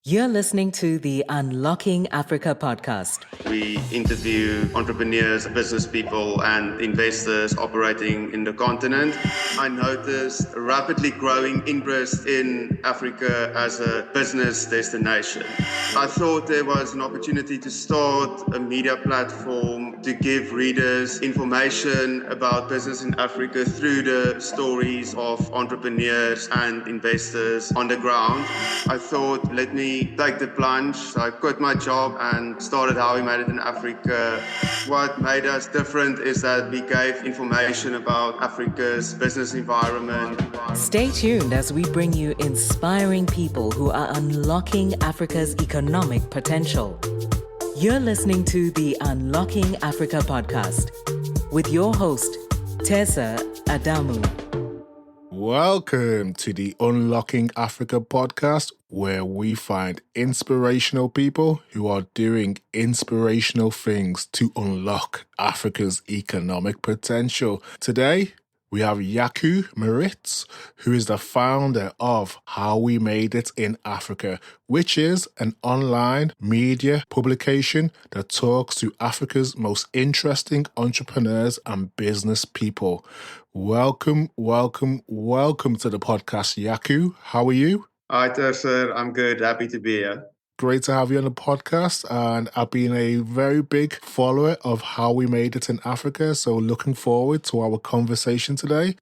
You're listening to the Unlocking Africa podcast. We interview entrepreneurs, business people, and investors operating in the continent. I noticed a rapidly growing interest in Africa as a business destination. I thought there was an opportunity to start a media platform to give readers information about business in Africa through the stories of entrepreneurs and investors on the ground. I thought, let me take the plunge. So I quit my job and started How We Made It in Africa. What made us different is that we gave information about Africa's business environment. Stay tuned as we bring you inspiring people who are unlocking Africa's economic potential. You're listening to the Unlocking Africa podcast with your host, Tessa Adamu. Welcome to the Unlocking Africa podcast, where we find inspirational people who are doing inspirational things to unlock Africa's economic potential. Today, we have Jaco Maritz, who is the founder of How We Made It in Africa, which is an online media publication that talks to Africa's most interesting entrepreneurs and business people. Welcome to the podcast, Jaco. How are you? Hi, Tessa. I'm good. Happy to be here. Great to have you on the podcast, and I've been a very big follower of How We Made It in Africa, so looking forward to our conversation today.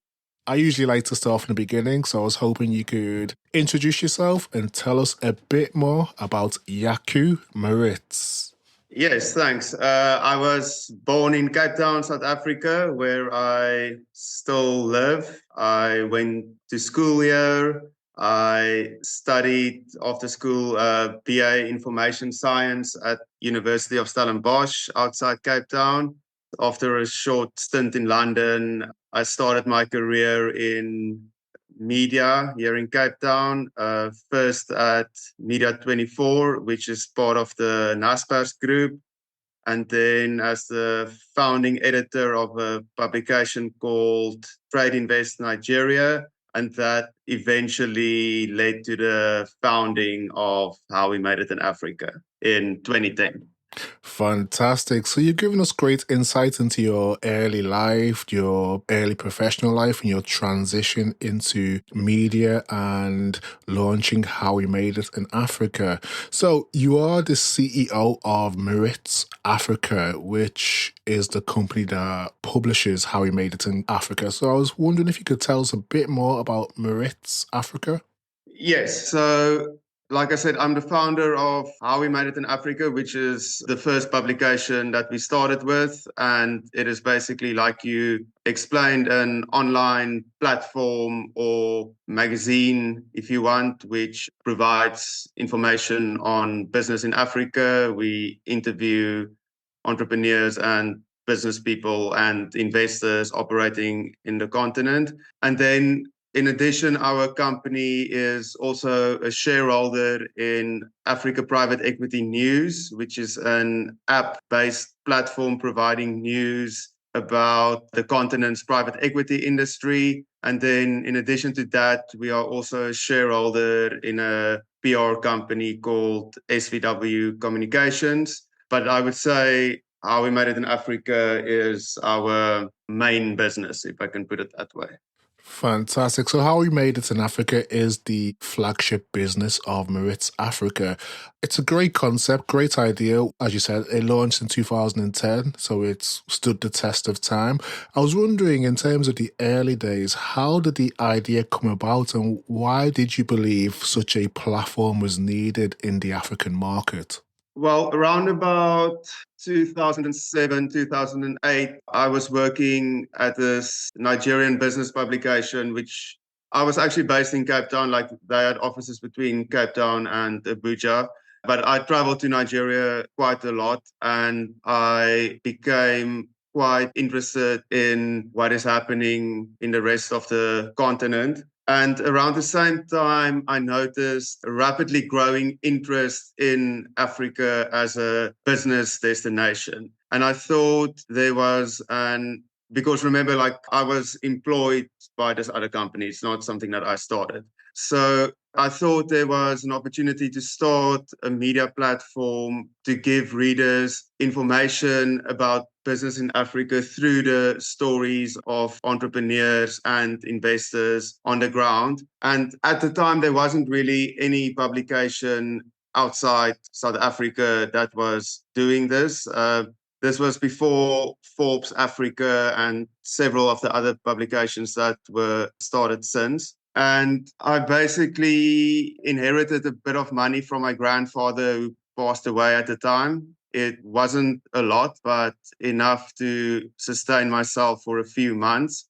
I usually like to start from the beginning, so I was hoping you could introduce yourself and tell us a bit more about Jaco Maritz. Yes, thanks. I was born in Cape Town, South Africa, where I still live. I went to school here. I studied after school BA Information Science at University of Stellenbosch outside Cape Town. After a short stint in London, I started my career in media here in Cape Town, first at Media 24, which is part of the Naspers group, and then as the founding editor of a publication called Trade Invest Nigeria. And that eventually led to the founding of How We Made It in Africa in 2010. Fantastic. So you've given us great insight into your early life, your early professional life, and your transition into media and launching How We Made It in Africa. So you are the CEO of Maritz Africa, which is the company that publishes How We Made It in Africa. So I was wondering if you could tell us a bit more about Maritz Africa. Yes. So like I said, I'm the founder of How We Made It in Africa, which is the first publication that we started with. And it is basically, like you explained, an online platform or magazine, if you want, which provides information on business in Africa. We interview entrepreneurs and business people and investors operating in the continent. And then in addition, our company is also a shareholder in Africa Private Equity News, which is an app-based platform providing news about the continent's private equity industry. And then in addition to that, we are also a shareholder in a PR company called SVW Communications. But I would say How We Made It in Africa is our main business, if I can put it that way. Fantastic. So How We Made It in Africa is the flagship business of Maritz Africa. It's a great concept, great idea. As you said, it launched in 2010, so it's stood the test of time. I was wondering, in terms of the early days, how did the idea come about and why did you believe such a platform was needed in the African market? Well, around about 2007, 2008, I was working at this Nigerian business publication, which I was actually based in Cape Town. Like, they had offices between Cape Town and Abuja. But I traveled to Nigeria quite a lot, and I became quite interested in what is happening in the rest of the continent. And around the same time, I noticed a rapidly growing interest in Africa as a business destination. And I thought there was because remember, like, I was employed by this other company. It's not something that I started. So I thought there was an opportunity to start a media platform to give readers information about business in Africa through the stories of entrepreneurs and investors on the ground. And at the time, there wasn't really any publication outside South Africa that was doing this. This was before Forbes Africa and several of the other publications that were started since. And I basically inherited a bit of money from my grandfather who passed away at the time. It wasn't a lot, but enough to sustain myself for a few months.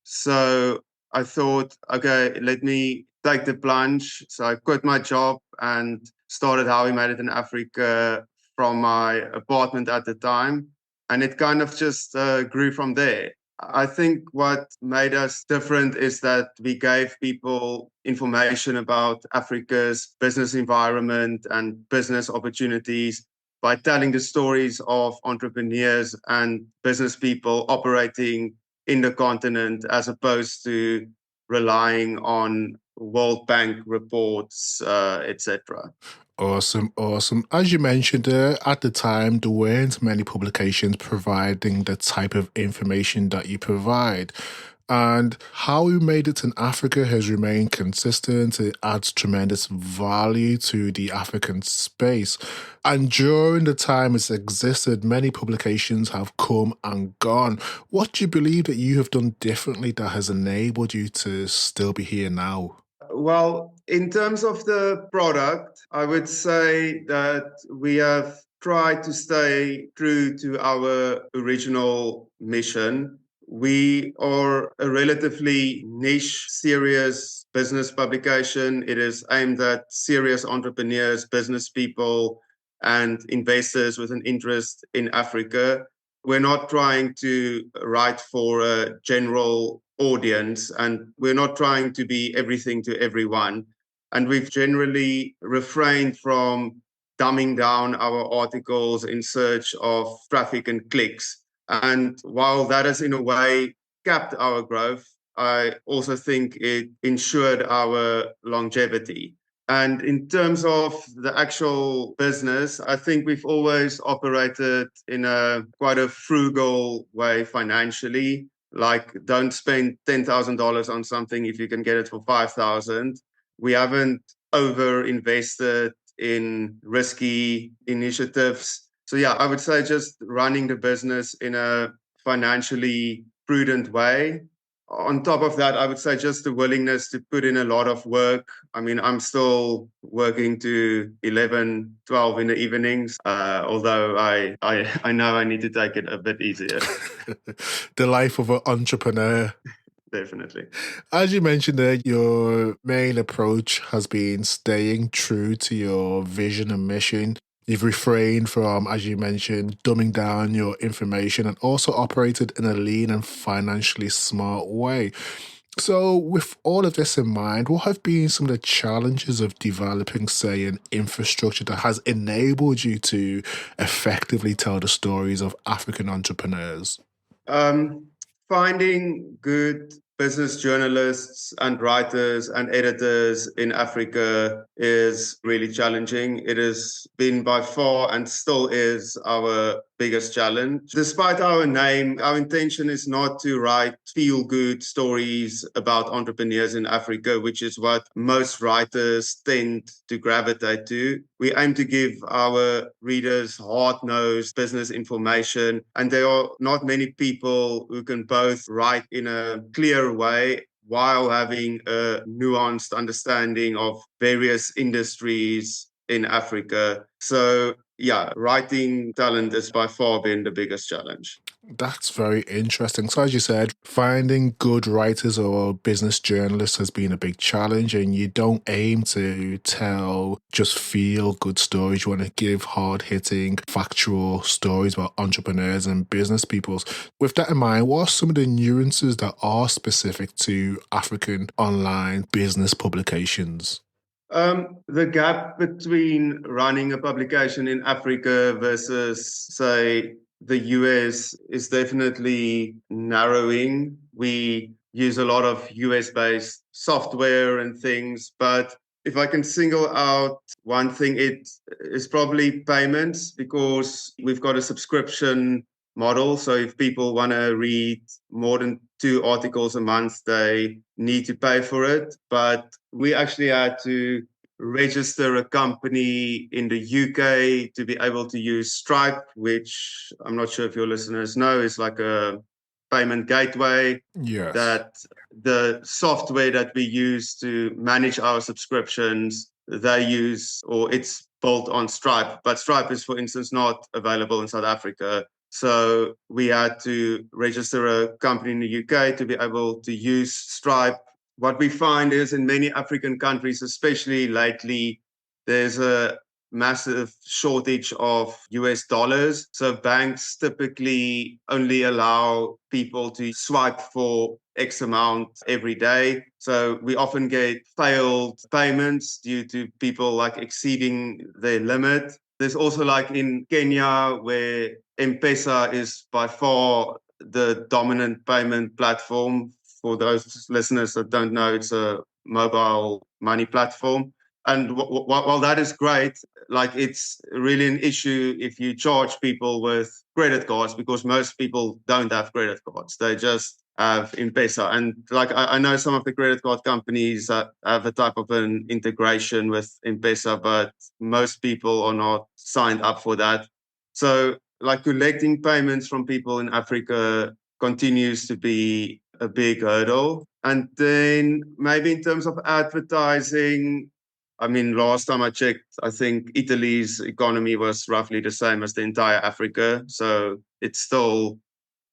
So I thought, okay, let me take the plunge. So I quit my job and started How We Made It in Africa from my apartment at the time. And it kind of just grew from there. I think what made us different is that we gave people information about Africa's business environment and business opportunities by telling the stories of entrepreneurs and business people operating in the continent as opposed to relying on World Bank reports, etc. Awesome, awesome. As you mentioned, at the time, there weren't many publications providing the type of information that you provide. And How We Made It in Africa has remained consistent. It adds tremendous value to the African space. And during the time it's existed, many publications have come and gone. What do you believe that you have done differently that has enabled you to still be here now? Well, in terms of the product, I would say that we have tried to stay true to our original mission. We are a relatively niche, serious business publication. It is aimed at serious entrepreneurs, business people, and investors with an interest in Africa. We're not trying to write for a general audience, and we're not trying to be everything to everyone. And we've generally refrained from dumbing down our articles in search of traffic and clicks. And while that has in a way capped our growth, I also think it ensured our longevity. And in terms of the actual business, I think we've always operated in a quite a frugal way financially. Like, don't spend $10,000 on something if you can get it for 5,000. We haven't over invested in risky initiatives. So yeah, I would say just running the business in a financially prudent way. On top of that, I would say just the willingness to put in a lot of work. I mean, I'm still working to 11, 12 in the evenings, although I know I need to take it a bit easier. The life of an entrepreneur. Definitely. As you mentioned there, your main approach has been staying true to your vision and mission. You've refrained from, as you mentioned, dumbing down your information and also operated in a lean and financially smart way. So, with all of this in mind, what have been some of the challenges of developing, say, an infrastructure that has enabled you to effectively tell the stories of African entrepreneurs? Finding good business journalists and writers and editors in Africa is really challenging. It has been by far and still is our biggest challenge. Despite our name, our intention is not to write feel-good stories about entrepreneurs in Africa, which is what most writers tend to gravitate to. We aim to give our readers hard-nosed business information, and there are not many people who can both write in a clear way while having a nuanced understanding of various industries in Africa. So yeah, writing talent has by far been the biggest challenge. That's very interesting. So, as you said, finding good writers or business journalists has been a big challenge, and you don't aim to tell just feel good stories. You want to give hard hitting, factual stories about entrepreneurs and business people. With that in mind, what are some of the nuances that are specific to African online business publications? The gap between running a publication in Africa versus, say, the US is definitely narrowing. We use a lot of US based software and things, but if I can single out one thing, it is probably payments, because we've got a subscription model. So if people want to read more than 2 articles a month, they need to pay for it. But we actually had to register a company in the UK to be able to use Stripe, which I'm not sure if your listeners know is like a payment gateway. Yes. That the software that we use to manage our subscriptions, they use, or it's built on Stripe. But Stripe is, for instance, not available in South Africa. So we had to register a company in the UK to be able to use Stripe. What we find is in many African countries, especially lately, there's a massive shortage of US dollars. So banks typically only allow people to swipe for X amount every day. So we often get failed payments due to people like exceeding their limit. There's also like in Kenya, where M-Pesa is by far the dominant payment platform. For those listeners that don't know, it's a mobile money platform. And while that is great, like it's really an issue if you charge people with credit cards, because most people don't have credit cards. They just have M-Pesa. And like I know some of the credit card companies have a type of an integration with M-Pesa, but most people are not signed up for that. So like collecting payments from people in Africa continues to be a big hurdle. And then maybe in terms of advertising, I mean, last time I checked, I think Italy's economy was roughly the same as the entire Africa. So it's still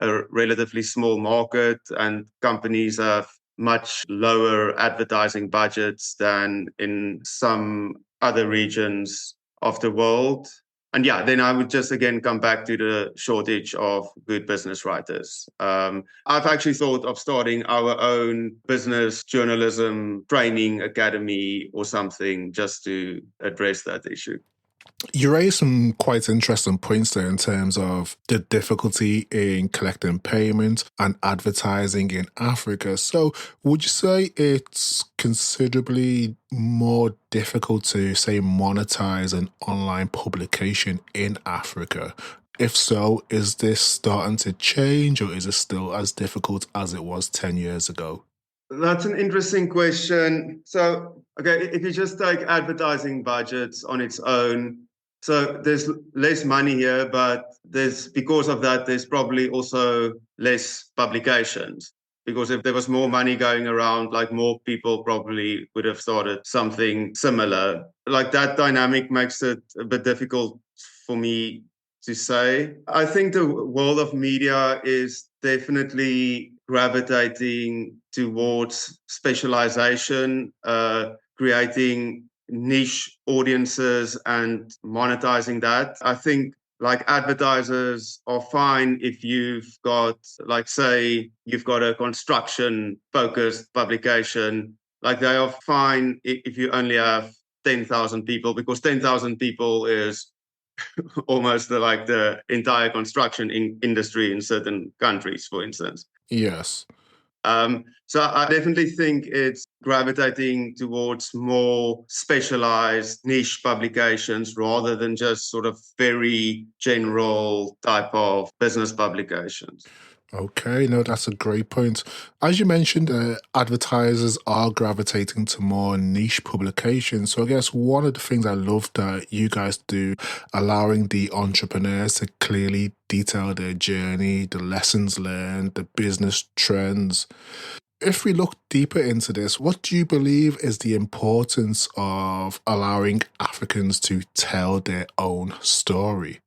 a relatively small market, and companies have much lower advertising budgets than in some other regions of the world. And yeah, then I would just again come back to the shortage of good business writers. I've actually thought of starting our own business journalism training academy or something just to address that issue. You raised some quite interesting points there in terms of the difficulty in collecting payments and advertising in Africa. So, would you say it's considerably more difficult to, say, monetize an online publication in Africa? If so, is this starting to change, or is it still as difficult as it was 10 years ago? That's an interesting question. So, okay, if you just take advertising budgets on its own, so there's less money here, but because of that, there's probably also less publications. Because if there was more money going around, like more people probably would have started something similar. Like that dynamic makes it a bit difficult for me to say. I think the world of media is definitely gravitating towards specialization, creating niche audiences and monetizing that. I think like advertisers are fine if you've got, like, say, you've got a construction focused publication, like they are fine if you only have 10,000 people, because 10,000 people is almost like the entire construction industry in certain countries, for instance. Yes. So I definitely think it's gravitating towards more specialized niche publications rather than just sort of very general type of business publications. Okay, no, that's a great point. As you mentioned, advertisers are gravitating to more niche publications. So I guess one of the things I love that you guys do, allowing the entrepreneurs to clearly detail their journey, the lessons learned, the business trends. If we look deeper into this, what do you believe is the importance of allowing Africans to tell their own story?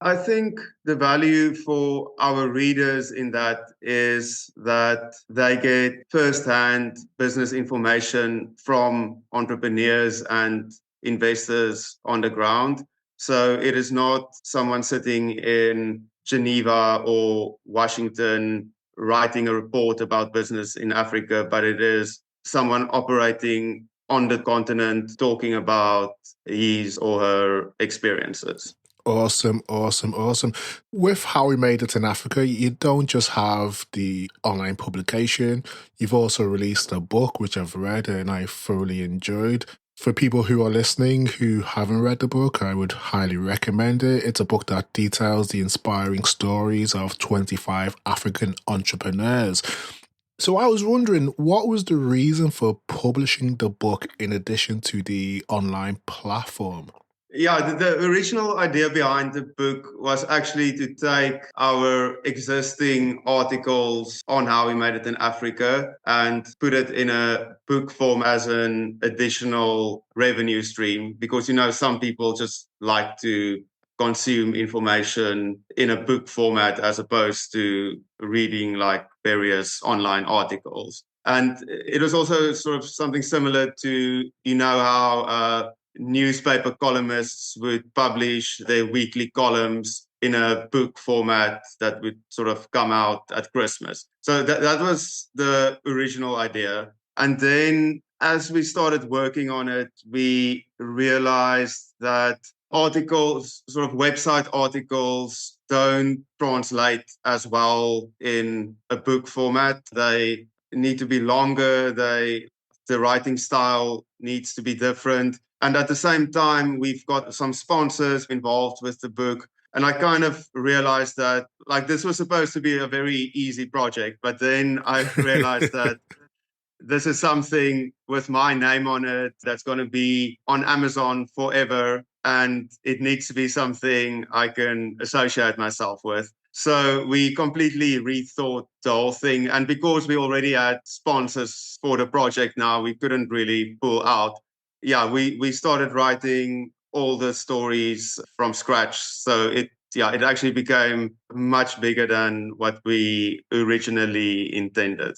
I think the value for our readers in that is that they get first-hand business information from entrepreneurs and investors on the ground. So it is not someone sitting in Geneva or Washington writing a report about business in Africa, but it is someone operating on the continent talking about his or her experiences. Awesome, awesome, awesome. With How We Made It in Africa, you don't just have the online publication, you've also released a book, which I've read and I thoroughly enjoyed. For people who are listening who haven't read the book, I would highly recommend it. It's a book that details the inspiring stories of 25 African entrepreneurs. So I was wondering, what was the reason for publishing the book in addition to the online platform? Yeah, the original idea behind the book was actually to take our existing articles on how we made it in Africa and put it in a book form as an additional revenue stream. Because, some people just like to consume information in a book format as opposed to reading like various online articles. And it was also sort of something similar to, how newspaper columnists would publish their weekly columns in a book format that would sort of come out at Christmas. So that was the original idea. And then as we started working on it, we realized that articles, sort of website articles, don't translate as well in a book format. They need to be longer. The writing style needs to be different. And at the same time, we've got some sponsors involved with the book. And I kind of realized that this was supposed to be a very easy project. But then I realized that this is something with my name on it that's going to be on Amazon forever. And it needs to be something I can associate myself with. So we completely rethought the whole thing. And because we already had sponsors for the project now, we couldn't really pull out. Yeah, we started writing all the stories from scratch. So it actually became much bigger than what we originally intended.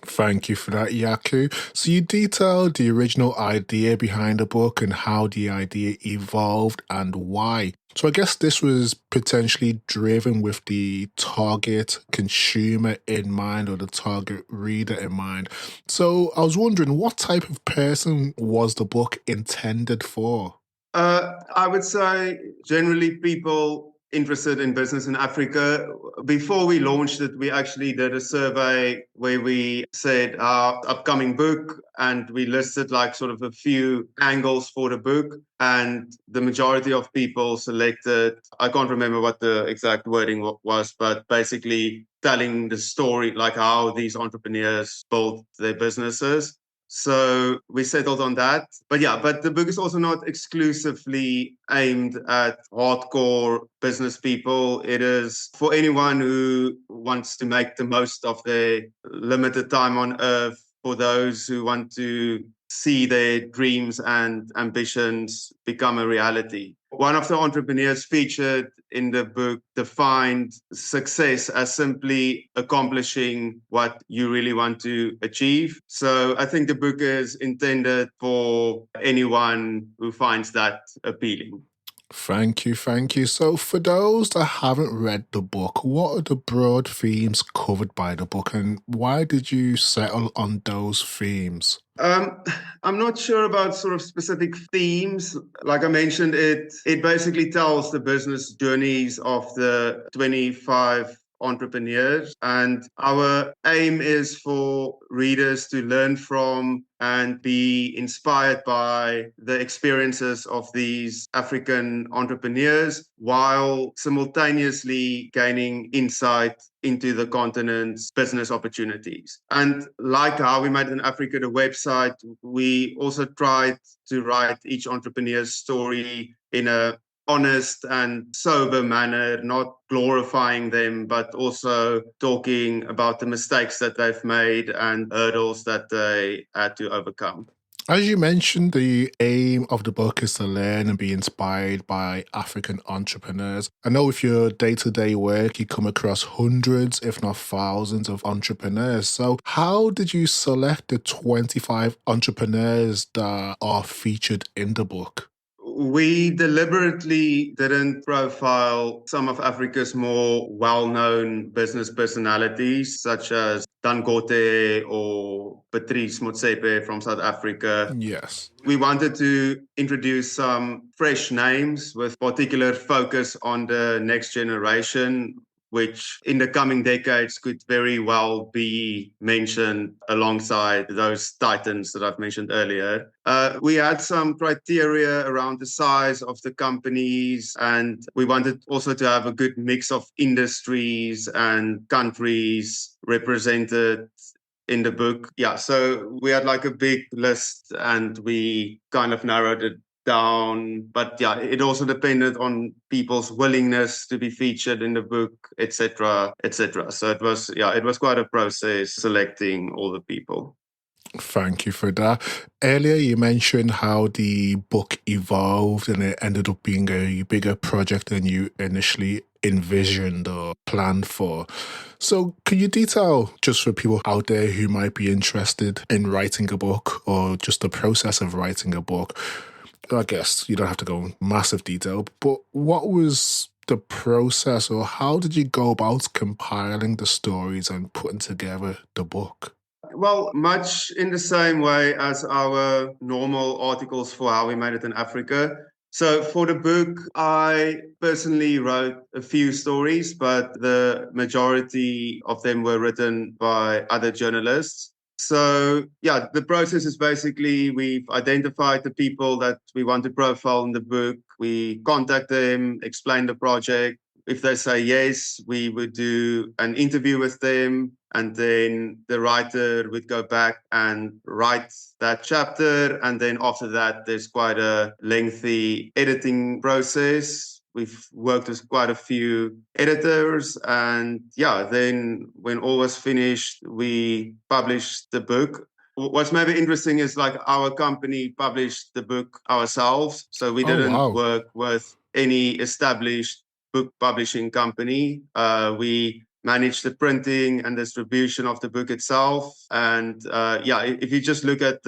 Thank you for that, Yaku. So you detailed the original idea behind the book and how the idea evolved and why. So I guess this was potentially driven with the target consumer in mind or the target reader in mind. So I was wondering, what type of person was the book intended for? I would say generally people interested in business in Africa. Before we launched it, we actually did a survey where we said our upcoming book and we listed sort of a few angles for the book. And the majority of people selected, I can't remember what the exact wording was, but basically telling the story, like how these entrepreneurs built their businesses. So we settled on that. But the book is also not exclusively aimed at hardcore business people. It is for anyone who wants to make the most of their limited time on earth, for those who want to see their dreams and ambitions become a reality. One of the entrepreneurs featured in the book defined success as simply accomplishing what you really want to achieve. So I think the book is intended for anyone who finds that appealing. Thank you, thank you. So for those that haven't read the book, what are the broad themes covered by the book and why did you settle on those themes? I'm not sure about sort of specific themes. Like I mentioned, it basically tells the business journeys of the 25 entrepreneurs. And our aim is for readers to learn from and be inspired by the experiences of these African entrepreneurs while simultaneously gaining insight into the continent's business opportunities. And like how we made it in Africa, the website, we also tried to write each entrepreneur's story in a honest and sober manner, not glorifying them, but also talking about the mistakes that they've made and hurdles that they had to overcome. As you mentioned, the aim of the book is to learn and be inspired by African entrepreneurs. I know with your day-to-day work, you come across hundreds, if not thousands of entrepreneurs. So how did you select the 25 entrepreneurs that are featured in the book? We deliberately didn't profile some of Africa's more well-known business personalities, such as Dangote or Patrice Motsepe from South Africa. Yes. We wanted to introduce some fresh names with particular focus on the next generation, which in the coming decades could very well be mentioned alongside those titans that I've mentioned earlier. We had some criteria around the size of the companies, and we wanted also to have a good mix of industries and countries represented in the book. Yeah, so we had like a big list and we kind of narrowed it down. But yeah, it also depended on people's willingness to be featured in the book, etc., etc. So it was quite a process selecting all the people. Thank you for that. Earlier, you mentioned how the book evolved and it ended up being a bigger project than you initially envisioned or planned for. So, can you detail, just for people out there who might be interested in writing a book or just the process of writing a book? I guess you don't have to go in massive detail, but what was the process, or how did you go about compiling the stories and putting together the book? Well, much in the same way as our normal articles for How We Made It in Africa. So for the book, I personally wrote a few stories, but the majority of them were written by other journalists. So yeah, the process is basically we've identified the people that we want to profile in the book. We contact them, explain the project. If they say yes, we would do an interview with them, and then the writer would go back and write that chapter. And then after that, there's quite a lengthy editing process. We've worked with quite a few editors. And yeah, then when all was finished, we published the book. What's maybe interesting is like our company published the book ourselves. So we Oh, didn't wow. work with any established book publishing company. We manage the printing and distribution of the book itself. And yeah, if you just look at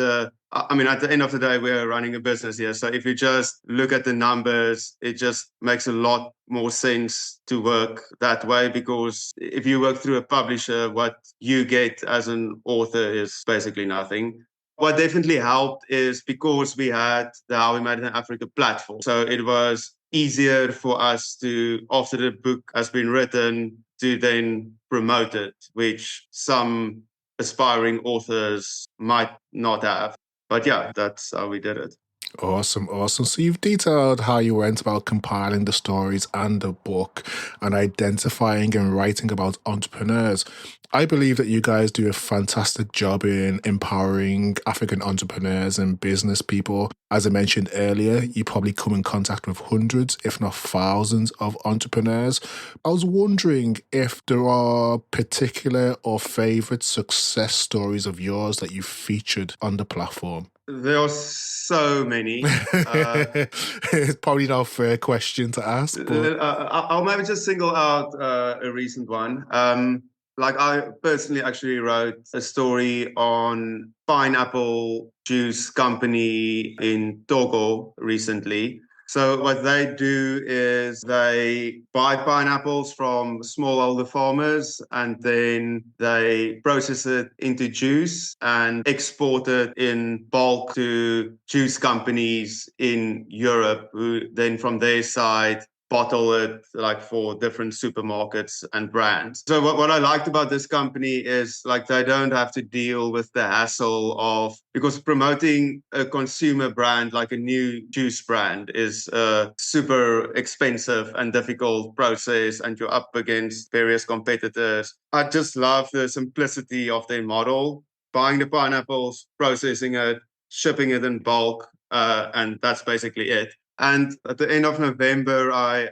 at the end of the day, we're running a business here. So if you just look at the numbers, it just makes a lot more sense to work that way, because if you work through a publisher, what you get as an author is basically nothing. What definitely helped is because we had the How We Made It in Africa platform. So it was easier for us to, after the book has been written, to then promote it, which some aspiring authors might not have. But yeah, that's how we did it. Awesome, awesome. So you've detailed how you went about compiling the stories and the book and identifying and writing about entrepreneurs. I believe that you guys do a fantastic job in empowering African entrepreneurs and business people. As I mentioned earlier, you probably come in contact with hundreds, if not thousands, of entrepreneurs. I was wondering if there are particular or favorite success stories of yours that you've featured on the platform. There are so many. It's probably not a fair question to ask, but I'll maybe just single out a recent one. Like I personally actually wrote a story on pineapple juice company in Togo recently. So what they do is they buy pineapples from smallholder farmers and then they process it into juice and export it in bulk to juice companies in Europe, who then from their side bottle it like for different supermarkets and brands. So what I liked about this company is like they don't have to deal with the hassle of, because promoting a consumer brand like a new juice brand is a super expensive and difficult process, and you're up against various competitors. I just love the simplicity of their model: buying the pineapples, processing it, shipping it in bulk, and that's basically it. And at the end of November, I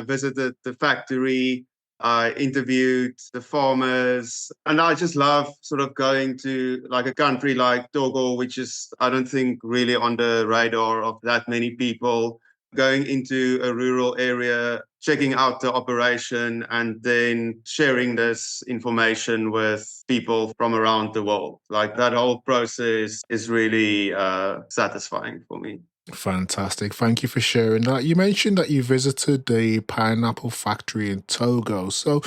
visited the factory. I interviewed the farmers, and I just love sort of going to like a country like Togo, which is, I don't think, really on the radar of that many people. Going into a rural area, checking out the operation, and then sharing this information with people from around the world. Like that whole process is really satisfying for me. Fantastic. Thank you for sharing that. You mentioned that you visited the pineapple factory in Togo. So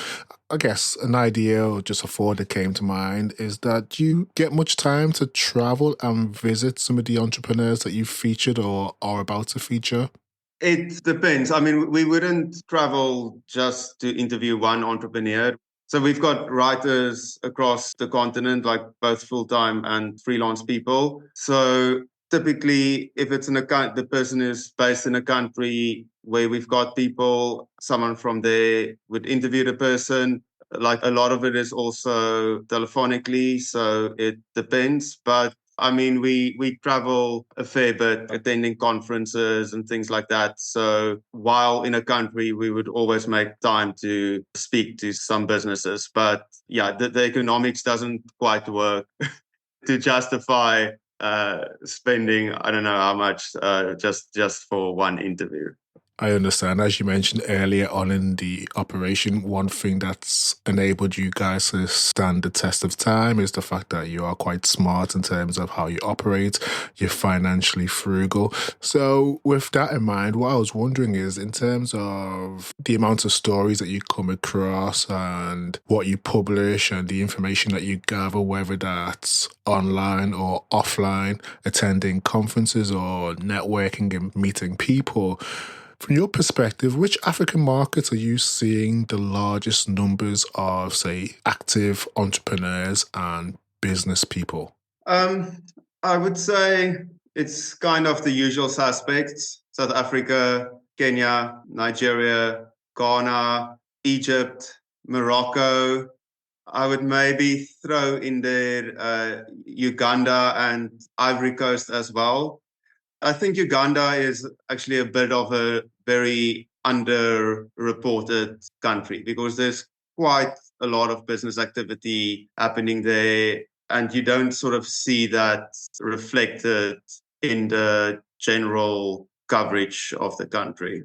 I guess an idea or just a thought that came to mind is that do you get much time to travel and visit some of the entrepreneurs that you've featured or are about to feature? It depends. I mean, we wouldn't travel just to interview one entrepreneur. So we've got writers across the continent, like both full-time and freelance people. So typically, if it's the person is based in a country where we've got people, someone from there would interview the person. Like a lot of it is also telephonically, so it depends. But I mean, we travel a fair bit, attending conferences and things like that. So while in a country, we would always make time to speak to some businesses. But yeah, the economics doesn't quite work to justify spending, I don't know how much, just for one interview. I understand. As you mentioned earlier on in the operation, one thing that's enabled you guys to stand the test of time is the fact that you are quite smart in terms of how you operate. You're financially frugal. So, with that in mind, what I was wondering is in terms of the amount of stories that you come across and what you publish and the information that you gather, whether that's online or offline, attending conferences or networking and meeting people. From your perspective, which African markets are you seeing the largest numbers of, say, active entrepreneurs and business people? Um, I would say it's kind of the usual suspects: South Africa, Kenya, Nigeria, Ghana, Egypt, Morocco. I would maybe throw in there Uganda and Ivory Coast as well. I think Uganda is actually a bit of a very underreported country because there's quite a lot of business activity happening there, and you don't sort of see that reflected in the general coverage of the country.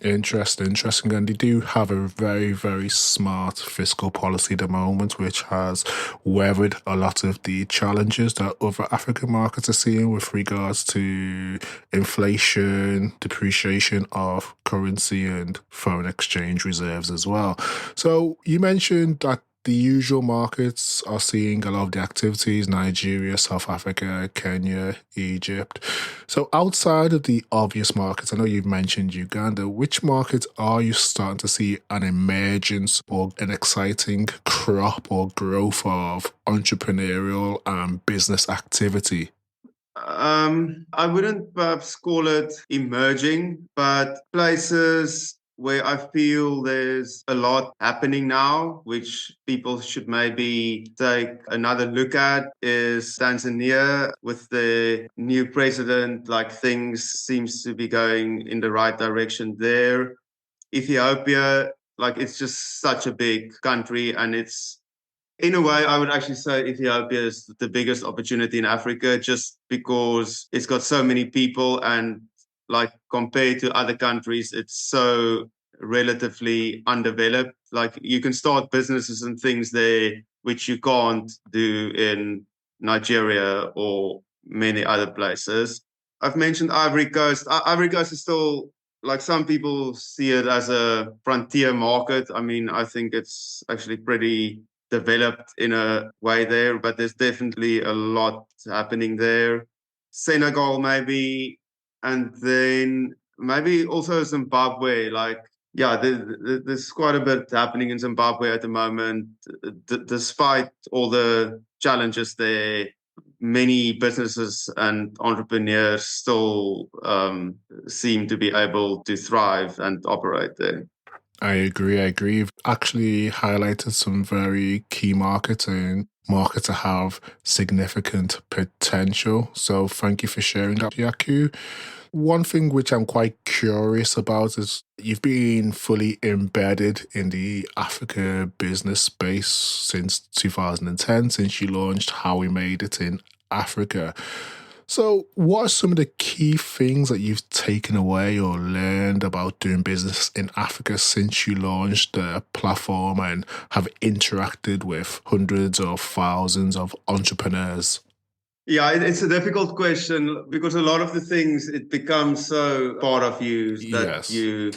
Interesting. And they do have a very, very smart fiscal policy at the moment, which has weathered a lot of the challenges that other African markets are seeing with regards to inflation, depreciation of currency, and foreign exchange reserves as well. So you mentioned that the usual markets are seeing a lot of the activities: Nigeria, South Africa, Kenya, Egypt. So, outside of the obvious markets, I know you've mentioned Uganda, which markets are you starting to see an emergence or an exciting crop or growth of entrepreneurial and business activity? I wouldn't perhaps call it emerging, but places where I feel there's a lot happening now, which people should maybe take another look at, is Tanzania. With the new president, like things seems to be going in the right direction there. Ethiopia, like it's just such a big country, and it's in a way, I would actually say Ethiopia is the biggest opportunity in Africa just because it's got so many people, and like compared to other countries, it's so relatively undeveloped. Like you can start businesses and things there which you can't do in Nigeria or many other places. I've mentioned Ivory Coast. Ivory Coast is still, like, some people see it as a frontier market. I mean, I think it's actually pretty developed in a way there, but there's definitely a lot happening there. Senegal, maybe, and then maybe also Zimbabwe. Like, yeah, there's quite a bit happening in Zimbabwe at the moment. Despite all the challenges there, many businesses and entrepreneurs still seem to be able to thrive and operate there. I agree. You've actually highlighted some very key markets and markets that have significant potential. So thank you for sharing that, Yaku. One thing which I'm quite curious about is you've been fully embedded in the Africa business space since 2010, since you launched How We Made It in Africa. So, what are some of the key things that you've taken away or learned about doing business in Africa since you launched the platform and have interacted with hundreds of thousands of entrepreneurs? Yeah, it's a difficult question because a lot of the things, it becomes so part of you that Yes. you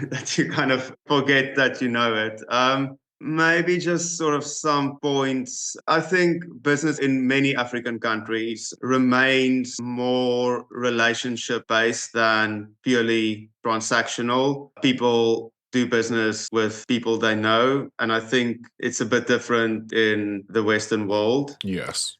that you kind of forget that you know it. Maybe just sort of some points. I think business in many African countries remains more relationship based than purely transactional. People do business with people they know, and I think it's a bit different in the Western world. Yes.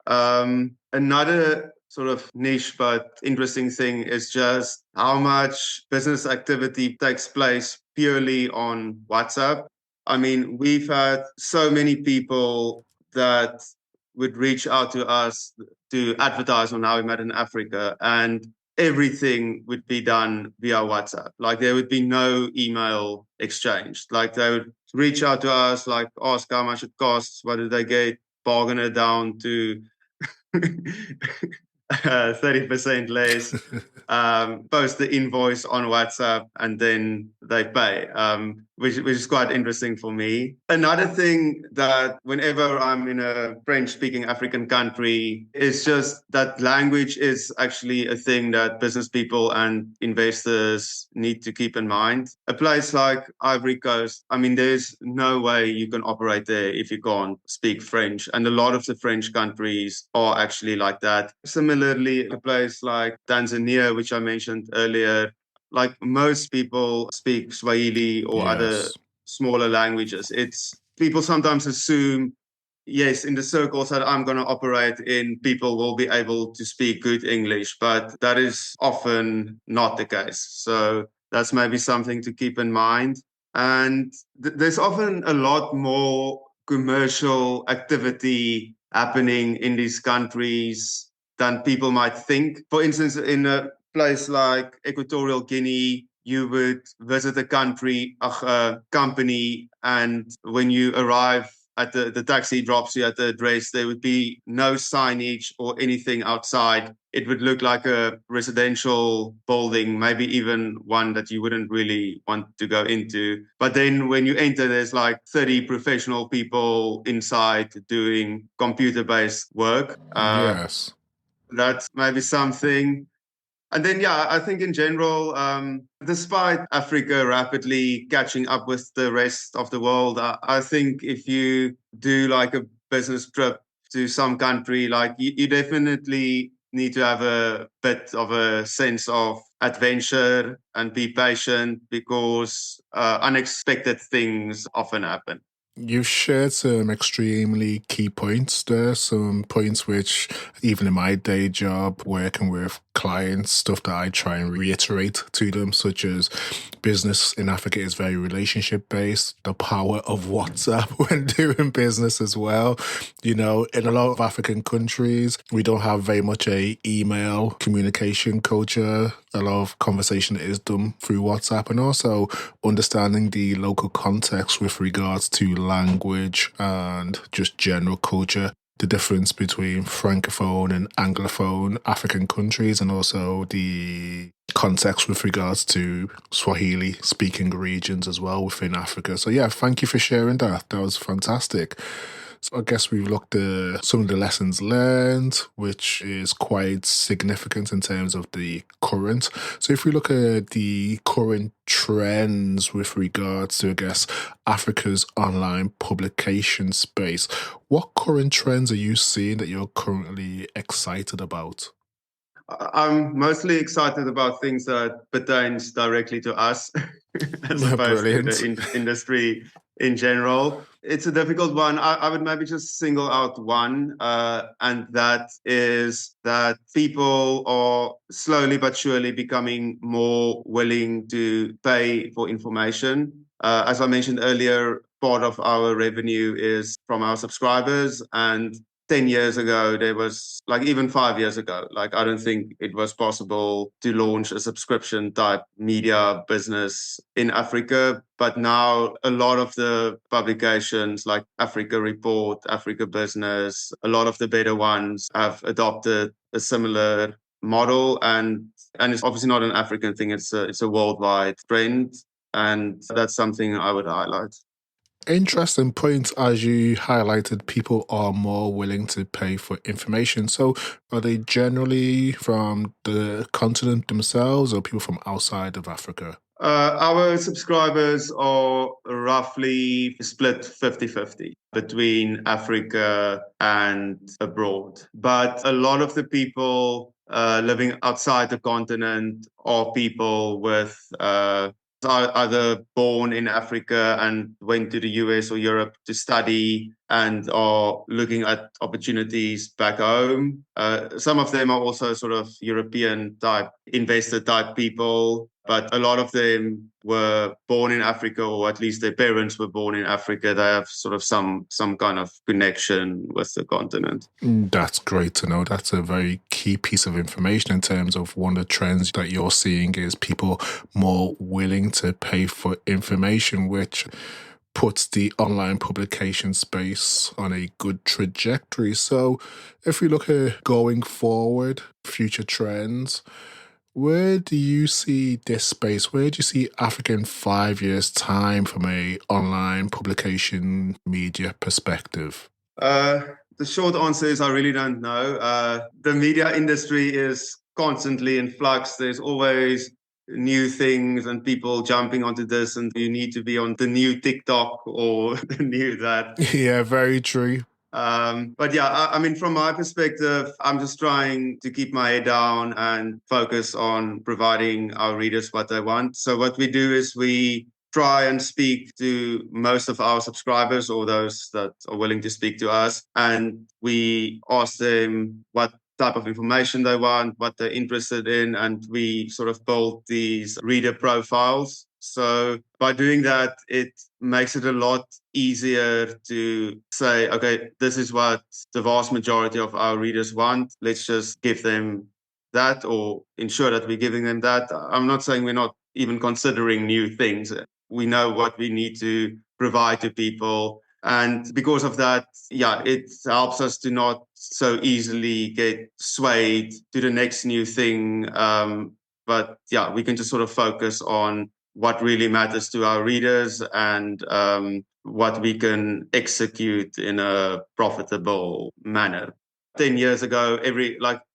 Another sort of niche but interesting thing is just how much business activity takes place purely on WhatsApp. I mean, we've had so many people that would reach out to us to advertise on How We Met in Africa, and everything would be done via WhatsApp. Like there would be no email exchange. Like they would reach out to us, like ask how much it costs, what did they get, bargain it down to 30% less, post the invoice on WhatsApp, and then they pay, which is quite interesting for me. Another thing that whenever I'm in a French-speaking African country is just that language is actually a thing that business people and investors need to keep in mind. A place like Ivory Coast, I mean, there's no way you can operate there if you can't speak French. And a lot of the French countries are actually like that. Similarly, a place like Tanzania, which I mentioned earlier, like most people speak Swahili or other Yes. smaller languages. It's people sometimes assume, yes, in the circles that I'm going to operate in, people will be able to speak good English, but that is often not the case. So that's maybe something to keep in mind. And there's often a lot more commercial activity happening in these countries than people might think. For instance, in a place like Equatorial Guinea, you would visit a company, and when you arrive at the taxi drops you at the address, there would be no signage or anything outside. It would look like a residential building, maybe even one that you wouldn't really want to go into. But then when you enter, there's like 30 professional people inside doing computer-based work. Yes. That's maybe something. And then, yeah, I think in general, despite Africa rapidly catching up with the rest of the world, I think if you do like a business trip to some country, like you definitely need to have a bit of a sense of adventure and be patient because unexpected things often happen. You've shared some extremely key points there, some points which, even in my day job, working with clients, stuff that I try and reiterate to them, such as business in Africa is very relationship based, the power of WhatsApp when doing business as well. You know, in a lot of African countries, we don't have very much a email communication culture. A lot of conversation is done through WhatsApp, and also understanding the local context with regards to language and just general culture, the difference between francophone and anglophone African countries, and also the context with regards to Swahili speaking regions as well within Africa. So yeah, thank you for sharing that. That was fantastic. So I guess we've looked at some of the lessons learned, which is quite significant in terms of the current. So if we look at the current trends with regards to, I guess, Africa's online publication space, what current trends are you seeing that you're currently excited about? I'm mostly excited about things that pertains directly to us as opposed to the Brilliant. industry in general. It's a difficult one. I would maybe just single out one, and that is that people are slowly but surely becoming more willing to pay for information. As I mentioned earlier, part of our revenue is from our subscribers, and 10 years ago, there was like even 5 years ago, like I don't think it was possible to launch a subscription type media business in Africa. But now a lot of the publications like Africa Report, Africa Business, a lot of the better ones have adopted a similar model. And it's obviously not an African thing, it's a worldwide trend. And that's something I would highlight. Interesting point. As you highlighted, people are more willing to pay for information. So are they generally from the continent themselves or people from outside of Africa? Our subscribers are roughly split 50-50 between Africa and abroad. But a lot of the people living outside the continent are people with are either born in Africa and went to the US or Europe to study and are looking at opportunities back home. Some of them are also sort of European type, investor type people, but a lot of them were born in Africa, or at least their parents were born in Africa. They have sort of some kind of connection with the continent. That's great to know. That's a very key piece of information in terms of one of the trends that you're seeing is people more willing to pay for information, which puts the online publication space on a good trajectory. So if we look at going forward, future trends, where do you see this space? Where do you see Africa in 5 years' time from a online publication media perspective? The short answer is I really don't know. The media industry is constantly in flux. There's always new things and people jumping onto this, and you need to be on the new TikTok or the new that. Yeah, very true. But yeah, I mean, from my perspective, I'm just trying to keep my head down and focus on providing our readers what they want. So what we do is we try and speak to most of our subscribers or those that are willing to speak to us. And we ask them what type of information they want, what they're interested in, and we sort of build these reader profiles. So by doing that, it makes it a lot easier to say, okay, this is what the vast majority of our readers want. Let's just give them that or ensure that we're giving them that. I'm not saying we're not even considering new things. We know what we need to provide to people. And because of that, yeah, it helps us to not so easily get swayed to the next new thing. But yeah, we can just sort of focus on what really matters to our readers and what we can execute in a profitable manner. 10 years ago,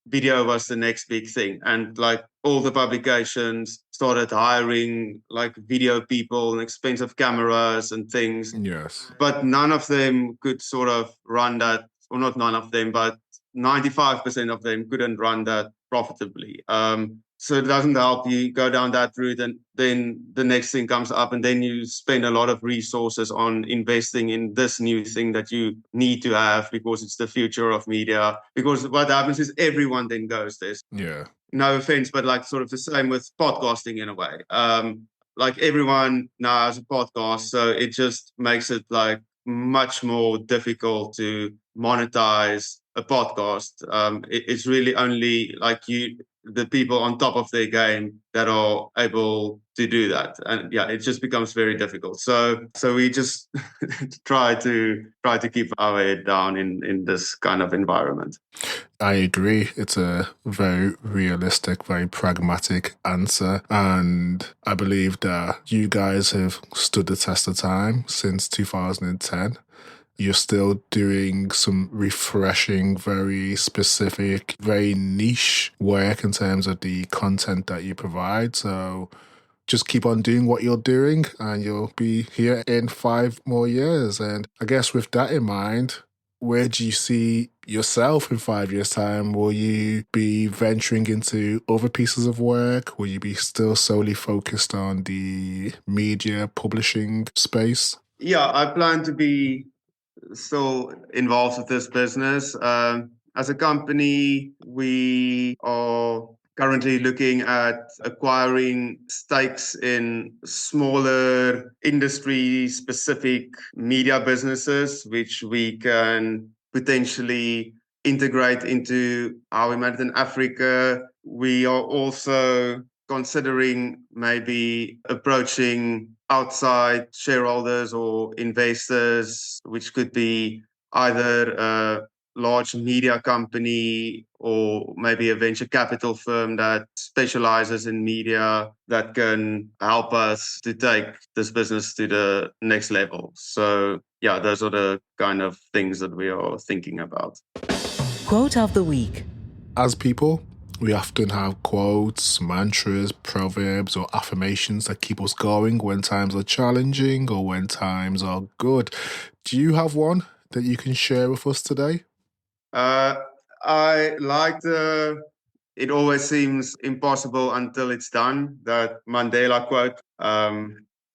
video was the next big thing. And like all the publications started hiring like video people and expensive cameras and things. Yes. But none of them could sort of run that, or not none of them, but 95% of them couldn't run that profitably. So it doesn't help you go down that route, and then the next thing comes up, and then you spend a lot of resources on investing in this new thing that you need to have because it's the future of media. Because what happens is everyone then goes this. Yeah. No offense, but like sort of the same with podcasting in a way. Like everyone now has a podcast, so it just makes it like much more difficult to monetize a podcast. It's really only like the people on top of their game that are able to do that, and yeah, it just becomes very difficult. So we just try to keep our head down in this kind of environment. I agree. It's a very realistic, very pragmatic answer. And I believe that you guys have stood the test of time since 2010. You're still doing some refreshing, very specific, very niche work in terms of the content that you provide. So just keep on doing what you're doing and you'll be here in 5 more years. And I guess with that in mind, where do you see yourself in 5 years' time? Will you be venturing into other pieces of work? Will you be still solely focused on the media publishing space? Yeah, I plan to be still involved with this business. As a company, we are currently looking at acquiring stakes in smaller industry-specific media businesses, which we can potentially integrate into how we manage in Africa. We are also considering maybe approaching outside shareholders or investors, which could be either large media company or maybe a venture capital firm that specializes in media that can help us to take this business to the next level. So yeah, those are the kind of things that we are thinking about. Quote of the week. As people, we often have quotes, mantras, proverbs, or affirmations that keep us going when times are challenging or when times are good. Do you have one that you can share with us today? I like it always seems impossible until it's done. That Mandela quote.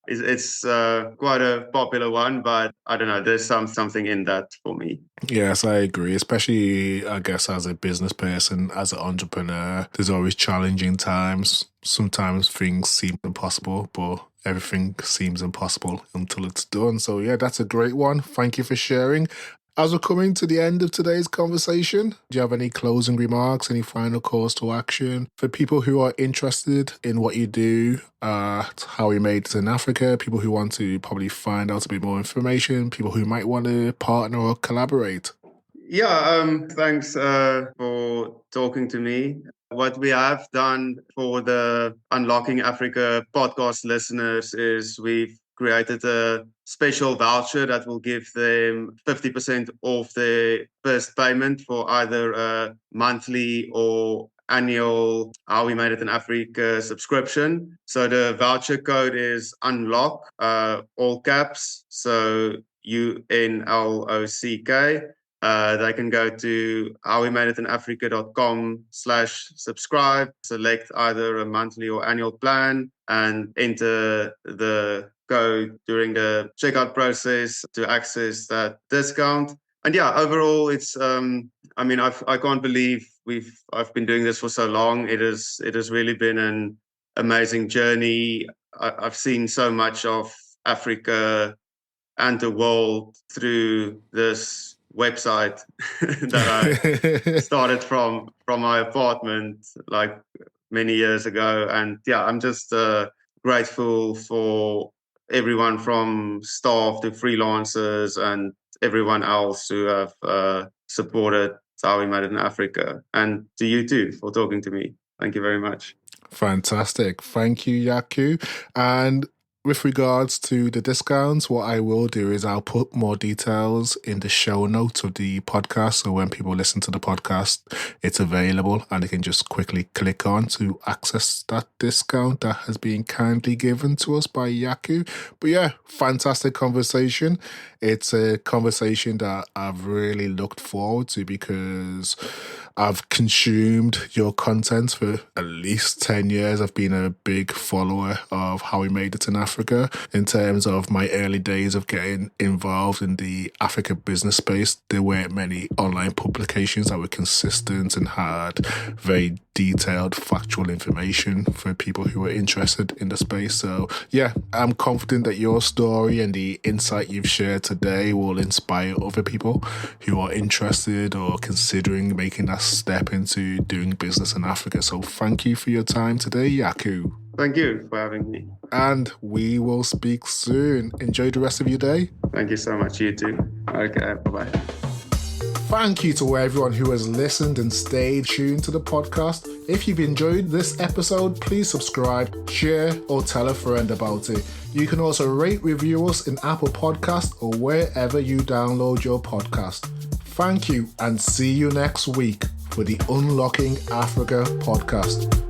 It's quite a popular one, but I don't know. There's something in that for me. Yes, I agree. Especially, I guess, as a business person, as an entrepreneur, there's always challenging times. Sometimes things seem impossible, but everything seems impossible until it's done. So yeah, that's a great one. Thank you for sharing. As we're coming to the end of today's conversation, do you have any closing remarks, any final calls to action for people who are interested in what you do, how you made it in Africa, people who want to probably find out a bit more information, people who might want to partner or collaborate? Yeah, thanks for talking to me. What we have done for the Unlocking Africa podcast listeners is we've created a special voucher that will give them 50% off their first payment for either a monthly or annual How We Made It in Africa subscription. So the voucher code is UNLOCK, all caps, so UNLOCK. They can go to howwemadeitinafrica.com/subscribe, select either a monthly or annual plan, and enter the code during the checkout process to access that discount. And yeah, overall, it's I can't believe I've been doing this for so long. It has really been an amazing journey. I've seen so much of Africa and the world through this website that I started from my apartment like many years ago. And yeah, I'm just grateful for everyone from staff to freelancers and everyone else who have supported How We Made It in Africa. And to you too for talking to me. Thank you very much. Fantastic. Thank you, Jaco. And with regards to the discounts, what I will do is I'll put more details in the show notes of the podcast. So when people listen to the podcast, it's available and they can just quickly click on to access that discount that has been kindly given to us by Jaco. But yeah, fantastic conversation. It's a conversation that I've really looked forward to because I've consumed your content for at least 10 years. I've been a big follower of How We Made It in Africa. In terms of my early days of getting involved in the Africa business space, there weren't many online publications that were consistent and had very detailed factual information for people who are interested in the space. So yeah, I'm confident that your story and the insight you've shared today will inspire other people who are interested or considering making that step into doing business in Africa. So thank you for your time today, Jaco. Thank you for having me. And we will speak soon. Enjoy the rest of your day. Thank you so much. You too. Okay, bye-bye. Thank you to everyone who has listened and stayed tuned to the podcast. If you've enjoyed this episode, please subscribe, share, or tell a friend about it. You can also rate, review us in Apple Podcasts or wherever you download your podcast. Thank you and see you next week for the Unlocking Africa podcast.